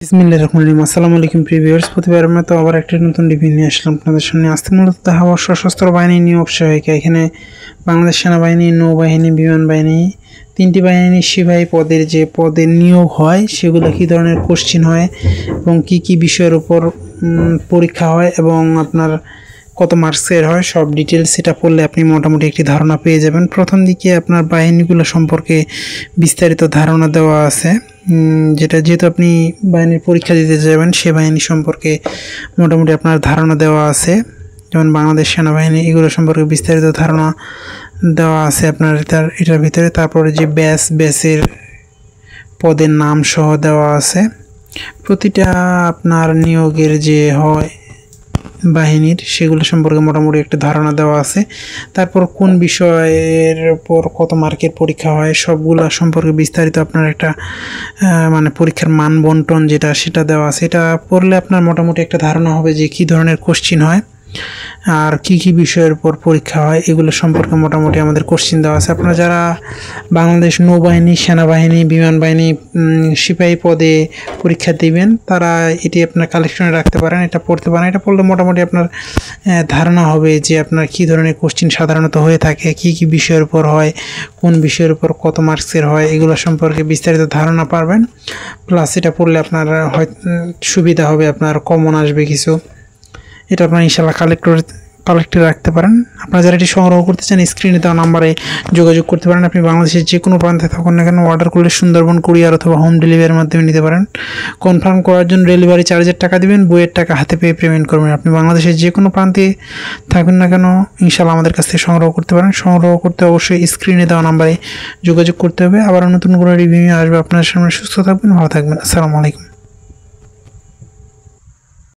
বিসমিল্লাহির রহমানির রহিম। আসসালামু আলাইকুম প্রিভিউয়ার্স, প্রতিবারের মতো আবার একটা নতুন রিভিউ নিয়ে আসলাম আপনাদের সামনে। আজকে মূলত দেখাবো সশস্ত্র বাহিনী নিয়োগ সহায়িকা। এখানে বাংলাদেশ সেনাবাহিনী, নৌবাহিনী, বিমান বাহিনী, তিনটি বাহিনীর সিপাহী পদের যে পদের নিয়োগ হয় সেগুলো কী ধরনের কোশ্চিন হয় এবং কি কি বিষয়ের উপর পরীক্ষা হয় এবং আপনার কত মার্কসের হয় সব ডিটেলস এটা পড়লে আপনি মোটামুটি একটি ধারণা পেয়ে যাবেন। প্রথম দিকে আপনার বাহিনীগুলো সম্পর্কে বিস্তারিত ধারণা দেওয়া আছে, যেহেতু আপনি বাহিনীর পরীক্ষা দিতে যাবেন সে বাহিনী সম্পর্কে মোটামুটি আপনার ধারণা দেওয়া আছে। যেমন বাংলাদেশ সেনাবাহিনী, এগুলো সম্পর্কে বিস্তারিত ধারণা দেওয়া আছে আপনার এটার ভিতরে। তারপরে যে ব্যাসের পদের নাম সহ দেওয়া আছে। প্রতিটা আপনার নিয়োগের যে হয় বাহিনীর সেগুলো সম্পর্কে মোটামুটি একটা ধারণা দেওয়া আছে। তারপর কোন বিষয়ের উপর কত মার্কের পরীক্ষা হয় সবগুলো সম্পর্কে বিস্তারিত আপনার একটা পরীক্ষার মান বন্টন সেটা দেওয়া আছে। এটা পড়লে আপনার মোটামুটি একটা ধারণা হবে যে কী ধরনের কোশ্চিন হয় আর কি কি বিষয়ের উপর পরীক্ষা হয় এগুলো সম্পর্কে মোটামুটি আমাদের কোশ্চিন দেওয়া আছে। আপনারা যারা বাংলাদেশ নৌবাহিনী, সেনাবাহিনী, বিমান বাহিনী সিপাহী পদে পরীক্ষা দিবেন তারা এটি আপনার কালেকশনে রাখতে পারেন, এটা পড়তে পারেন। এটা পড়লে মোটামুটি আপনার ধারণা হবে যে আপনার কী ধরনের কোশ্চিন সাধারণত হয়ে থাকে, কি কি বিষয়ের উপর হয়, কোন বিষয়ের উপর কত মার্কসের হয়, এগুলো সম্পর্কে বিস্তারিত ধারণা পারবেন। প্লাস এটা পড়লে আপনার হয় সুবিধা হবে, আপনার কমন আসবে কিছু। এটা আপনার ইনশাআল্লাহ কালেক্টে রাখতে পারেন। আপনারা যারা এটি সংগ্রহ করতে চান স্ক্রিনে দেওয়া নাম্বারে যোগাযোগ করতে পারেন। আপনি বাংলাদেশের যে কোনো প্রান্তে থাকুন না কেন অর্ডার করলে সুন্দরবন কুরিয়ার অথবা হোম ডেলিভারির মাধ্যমে নিতে পারেন। কনফার্ম করার জন্য ডেলিভারি চার্জের টাকা দিবেন, বইয়ের টাকা হাতে পেয়ে পেমেন্ট করবেন। আপনি বাংলাদেশের যে কোনো প্রান্তে থাকুন না কেন ইনশাআল্লাহ আমাদের কাছ থেকে সংগ্রহ করতে পারেন। সংগ্রহ করতে অবশ্যই স্ক্রিনে দেওয়া নাম্বারে যোগাযোগ করতে হবে। আবার নতুন কোনো রিভিউ আসবে আপনার সামনে। সুস্থ থাকবেন, ভালো থাকবেন। আসসালামু আলাইকুম।